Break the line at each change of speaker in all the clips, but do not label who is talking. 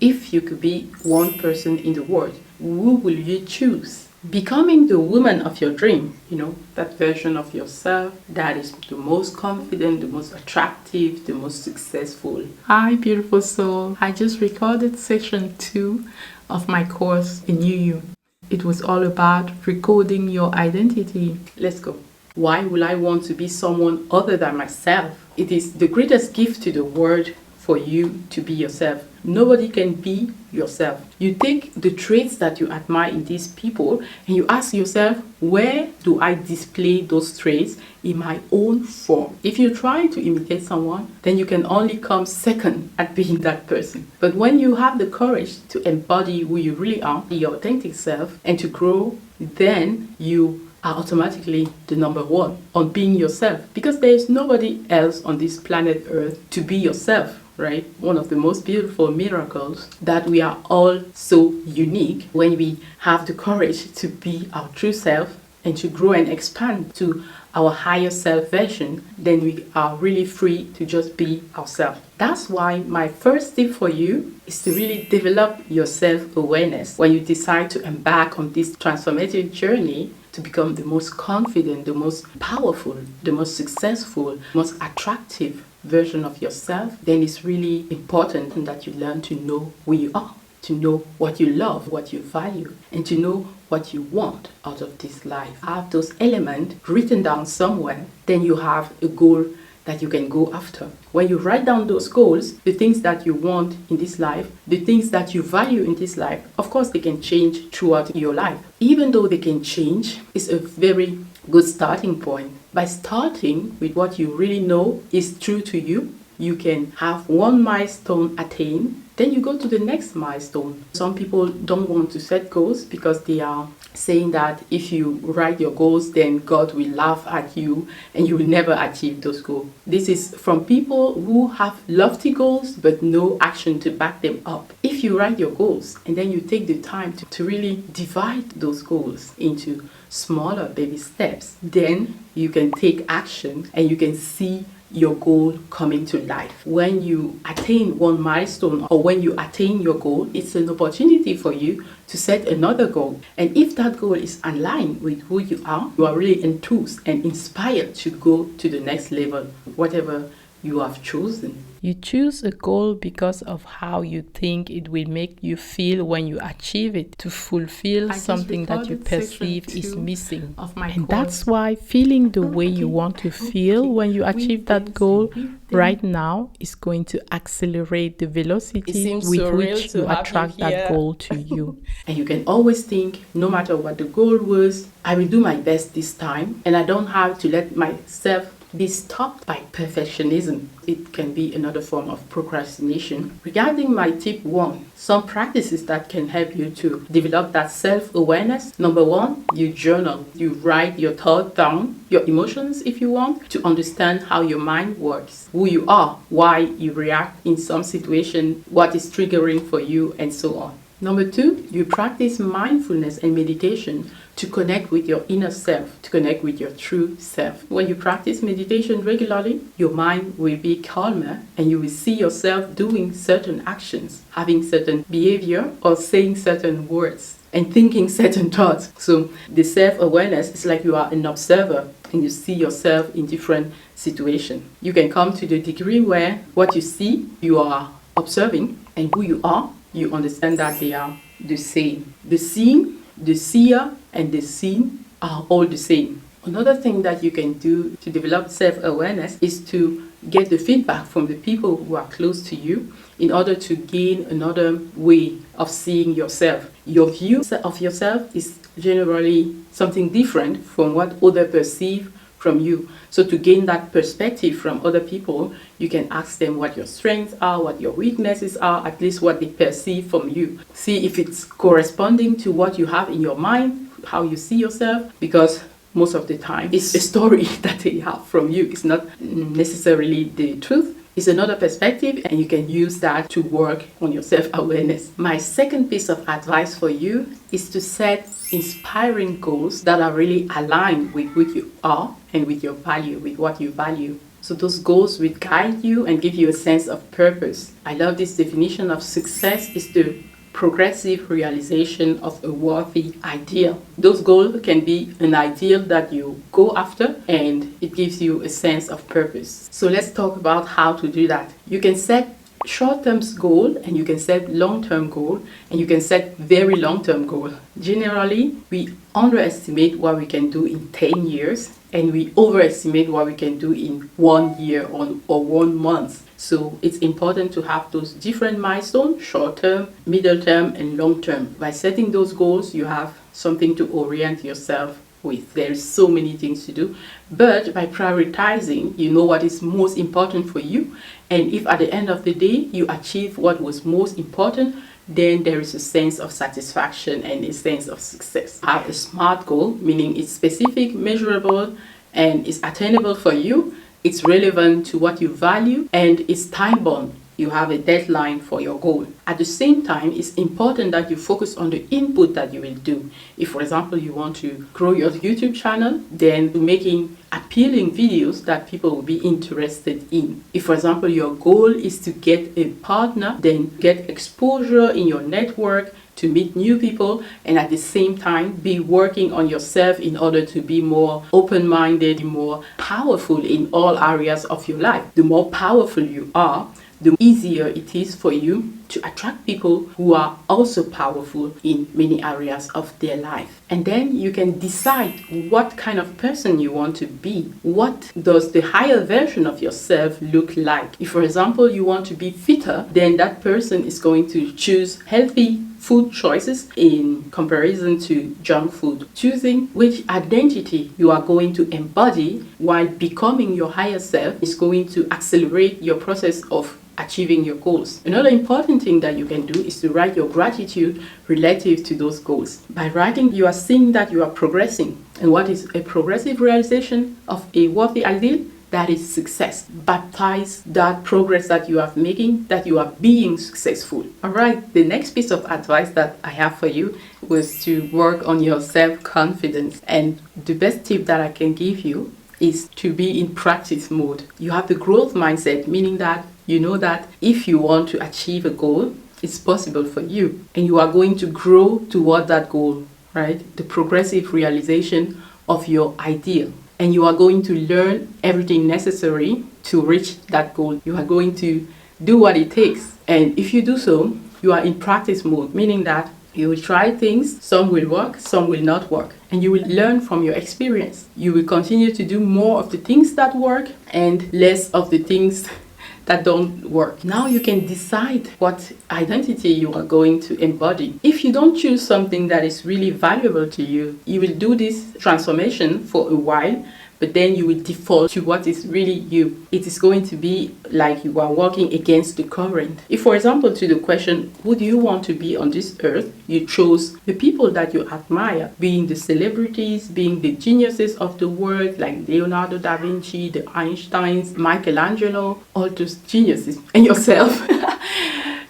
If you could be one person in the world, who will you choose? Becoming the woman of your dream, that version of yourself that is the most confident, the most attractive, the most successful. Hi, beautiful soul. I just recorded session 2 of my course, In You. It was all about recoding your identity. Let's go. Why will I want to be someone other than myself? It is the greatest gift to the world for you to be yourself. Nobody can be yourself. You take the traits that you admire in these people and you ask yourself, where do I display those traits in my own form? If you try to imitate someone, then you can only come second at being that person. But when you have the courage to embody who you really are, your authentic self, and to grow, then you are automatically the number one on being yourself, because there is nobody else on this planet Earth to be yourself. Right? One of the most beautiful miracles that we are all so unique when we have the courage to be our true self and to grow and expand to our higher self version, then we are really free to just be ourselves. That's why my first tip for you is to really develop your self-awareness when you decide to embark on this transformative journey to become the most confident, the most powerful, the most successful, most attractive version of yourself. Then it's really important that you learn to know who you are, to know what you love, what you value, and to know what you want out of this life. Have those elements written down somewhere, then you have a goal that you can go after. When you write down those goals, the things that you want in this life, the things that you value in this life, of course they can change throughout your life. Even though they can change, it's a very good starting point. By starting with what you really know is true to you, you can have one milestone attained, then you go to the next milestone. Some people don't want to set goals because they are saying that if you write your goals, then God will laugh at you and you will never achieve those goals. This is from people who have lofty goals but no action to back them up. If you write your goals and then you take the time to really divide those goals into smaller baby steps, then you can take action and you can see your goal coming to life. When you attain one milestone or when you attain your goal, it's an opportunity for you to set another goal. And if that goal is aligned with who you are really enthused and inspired to go to the next level, whatever you have chosen. You choose a goal because of how you think it will make you feel when you achieve it, to fulfill something that you perceive is missing. And that's why feeling the way you want to feel when you achieve that goal right now is going to accelerate the velocity with which you attract that goal to you. And you can always think, no matter what the goal was, I will do my best this time, and I don't have to let myself be stopped by perfectionism. It can be another form of procrastination. Regarding my tip 1, some practices that can help you to develop that self-awareness. Number 1, you journal. You write your thoughts down, your emotions if you want, to understand how your mind works, who you are, why you react in some situation, what is triggering for you, and so on. Number 2, you practice mindfulness and meditation to connect with your inner self, to connect with your true self. When you practice meditation regularly, your mind will be calmer and you will see yourself doing certain actions, having certain behavior, or saying certain words and thinking certain thoughts. So the self-awareness is like you are an observer and you see yourself in different situations. You can come to the degree where what you see, you are observing, and who you are, you understand that they are the same. The seen, the seer, and the seen are all the same. Another thing that you can do to develop self-awareness is to get the feedback from the people who are close to you in order to gain another way of seeing yourself. Your view of yourself is generally something different from what others perceive from you. So to gain that perspective from other people, you can ask them what your strengths are, what your weaknesses are, at least what they perceive from you. See if it's corresponding to what you have in your mind, how you see yourself, because most of the time it's a story that they have from you. It's not necessarily the truth. It's another perspective, and you can use that to work on your self-awareness. My second piece of advice for you is to set inspiring goals that are really aligned with who you are and with your value, with what you value. So those goals will guide you and give you a sense of purpose. I love this definition of success is the progressive realization of a worthy ideal. Those goals can be an ideal that you go after and it gives you a sense of purpose. So let's talk about how to do that. You can set short-term goal and you can set long-term goal and you can set very long-term goal. Generally, we underestimate what we can do in 10 years and we overestimate what we can do in 1 year or 1 month. So it's important to have those different milestones, short-term, middle-term, and long-term. By setting those goals, you have something to orient yourself with. There's so many things to do, but by prioritizing, you know what is most important for you. And if at the end of the day, you achieve what was most important, then there is a sense of satisfaction and a sense of success. Have a SMART goal, meaning it's specific, measurable, and it's attainable for you. It's relevant to what you value and it's time bound. You have a deadline for your goal. At the same time, it's important that you focus on the input that you will do. If, for example, you want to grow your YouTube channel, then making appealing videos that people will be interested in. If, for example, your goal is to get a partner, then get exposure in your network to meet new people and at the same time be working on yourself in order to be more open-minded, more powerful in all areas of your life. The more powerful you are, the easier it is for you to attract people who are also powerful in many areas of their life. And then you can decide what kind of person you want to be. What does the higher version of yourself look like? If, for example, you want to be fitter, then that person is going to choose healthy food choices in comparison to junk food. Choosing which identity you are going to embody while becoming your higher self is going to accelerate your process of achieving your goals. Another important thing that you can do is to write your gratitude relative to those goals. By writing, you are seeing that you are progressing. And what is a progressive realization of a worthy ideal? That is success. Baptize that progress that you are making, that you are being successful. All right, the next piece of advice that I have for you was to work on your self-confidence. And the best tip that I can give you is to be in practice mode. You have the growth mindset, meaning that you know that if you want to achieve a goal, it's possible for you. And you are going to grow toward that goal, right? The progressive realization of your ideal. And you are going to learn everything necessary to reach that goal. You are going to do what it takes. And if you do so, you are in practice mode, meaning that you will try things, some will work, some will not work. And you will learn from your experience. You will continue to do more of the things that work and less of the things that don't work. Now you can decide what identity you are going to embody. If you don't choose something that is really valuable to you, you will do this transformation for a while, but then you will default to what is really you. It is going to be like you are walking against the current. If, for example, to the question, who do you want to be on this earth? You chose the people that you admire, being the celebrities, being the geniuses of the world, like Leonardo da Vinci, the Einsteins, Michelangelo, all those geniuses, and yourself.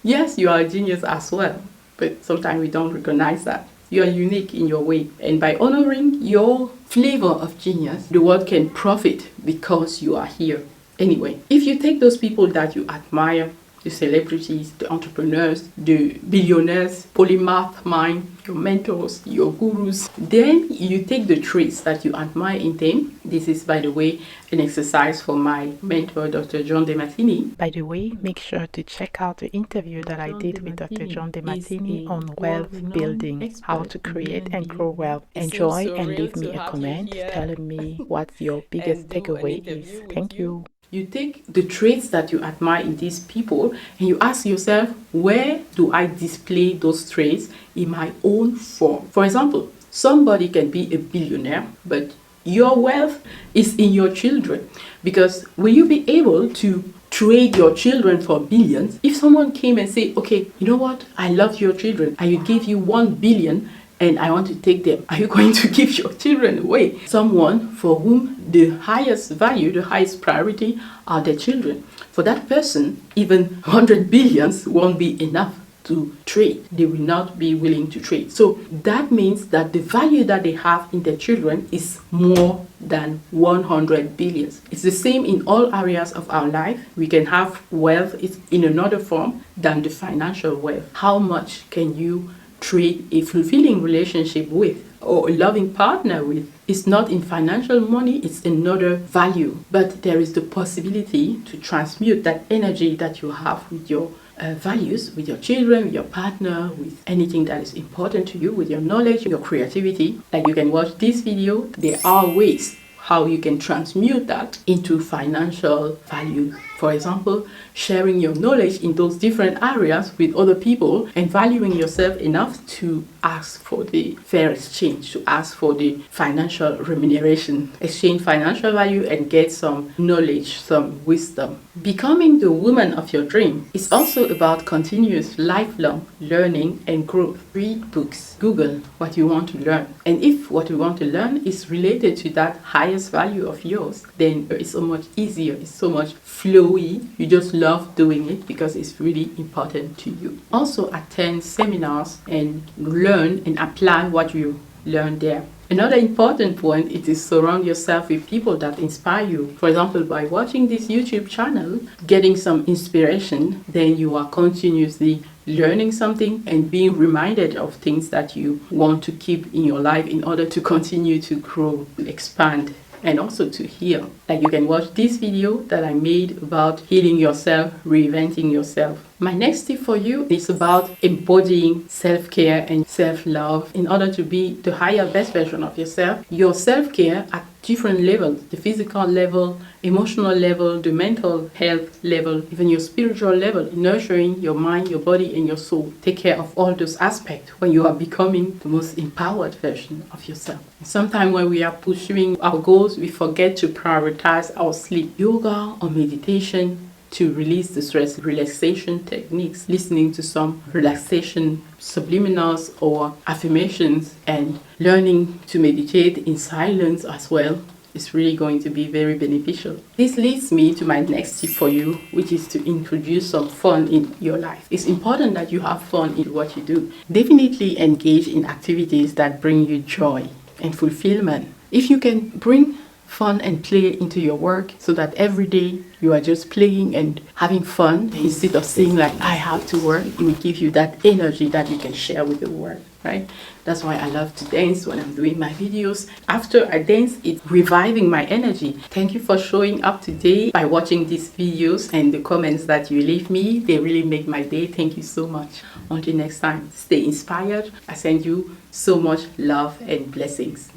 Yes, you are a genius as well, but sometimes we don't recognize that. You are unique in your way, and by honoring your flavor of genius, the world can profit because you are here. Anyway, if you take those people that you admire, the celebrities, the entrepreneurs, the billionaires, polymath mind, your mentors, your gurus, then you take the traits that you admire in them. This is, by the way, an exercise for my mentor, Dr. John Demartini. By the way, make sure to check out the interview that I did with Dr. John Demartini on wealth building, how to create and grow wealth. Enjoy and leave me a comment telling me what your biggest takeaway is. Thank you. You take the traits that you admire in these people and you ask yourself, where do I display those traits in my own form? For example, somebody can be a billionaire, but your wealth is in your children. Because will you be able to trade your children for billions? If someone came and said, okay, you know what? I love your children. I will give you 1 billion and I want to take them. Are you going to give your children away? Someone for whom the highest value, the highest priority are their children. For that person, even 100 billions won't be enough to trade. They will not be willing to trade. So that means that the value that they have in their children is more than 100 billion. It's the same in all areas of our life. We can have wealth in another form than the financial wealth. How much can you trade a fulfilling relationship with, or a loving partner with? It's not in financial money, it's another value. But there is the possibility to transmute that energy that you have with your values, with your children, with your partner, with anything that is important to you, with your knowledge, your creativity. Like, you can watch this video. There are ways how you can transmute that into financial value. For example, sharing your knowledge in those different areas with other people and valuing yourself enough to ask for the fair exchange, to ask for the financial remuneration, exchange financial value and get some knowledge, some wisdom. Becoming the woman of your dream is also about continuous lifelong learning and growth. Read books, Google what you want to learn. And if what you want to learn is related to that highest value of yours, then it's so much easier, it's so much flowy. You just love doing it because it's really important to you. Also attend seminars and learn and apply what you learn there. Another important point is surround yourself with people that inspire you. For example, by watching this YouTube channel, getting some inspiration, then you are continuously learning something and being reminded of things that you want to keep in your life in order to continue to grow, expand, and also to heal. Like, you can watch this video that I made about healing yourself, reinventing yourself. My next tip for you is about embodying self-care and self-love in order to be the higher best version of yourself. Your self-care at different levels, the physical level, emotional level, the mental health level, even your spiritual level, nurturing your mind, your body, and your soul. Take care of all those aspects when you are becoming the most empowered version of yourself. Sometimes when we are pursuing our goals, we forget to prioritize our sleep. Yoga or meditation to release the stress, relaxation techniques, listening to some relaxation subliminals or affirmations, and learning to meditate in silence as well is really going to be very beneficial. This leads me to my next tip for you, which is to introduce some fun in your life. It's important that you have fun in what you do. Definitely engage in activities that bring you joy and fulfillment. If you can bring fun and play into your work so that every day you are just playing and having fun instead of saying like, I have to work, it will give you that energy that you can share with the world, right? That's why I love to dance when I'm doing my videos. After I dance, it's reviving my energy. Thank you for showing up today by watching these videos, and the comments that you leave me, they really make my day. Thank you so much. Until next time, stay inspired. I send you so much love and blessings.